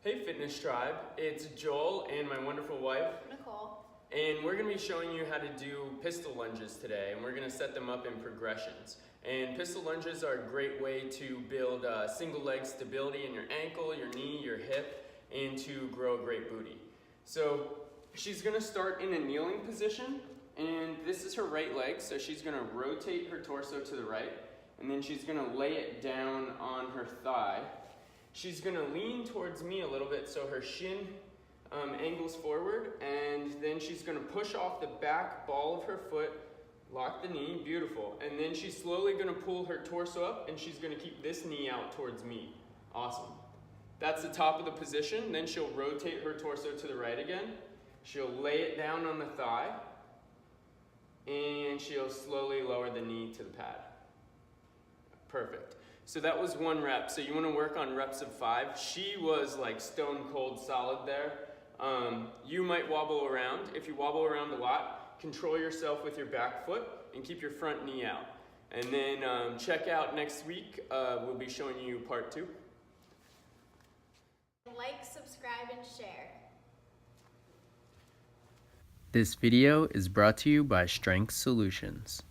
Hey Fitness Tribe, it's Joel and my wonderful wife, Nicole. and we're going to be showing you how to do pistol lunges today, and we're going to set them up in progressions. And pistol lunges are a great way to build single leg stability in your ankle, your knee, your hip, and to grow a great booty. So she's going to start in a kneeling position, and this is her right leg, so she's going to rotate her torso to the right, and then she's going to lay it down on her thigh. She's going to lean towards me a little bit so her shin angles forward, and then she's going to push off the back ball of her foot, lock the knee, beautiful, and then she's slowly going to pull her torso up and she's going to keep this knee out towards me. Awesome. That's the top of the position. Then she'll rotate her torso to the right again. She'll lay it down on the thigh, and she'll slowly lower the knee to the pad. Perfect. So that was 1 rep. So you want to work on reps of 5. She was like stone cold solid there. You might wobble around. If you wobble around a lot, control yourself with your back foot and keep your front knee out. And then check out next week. We'll be showing you part 2. Like, subscribe, and share. This video is brought to you by Strength Solutions.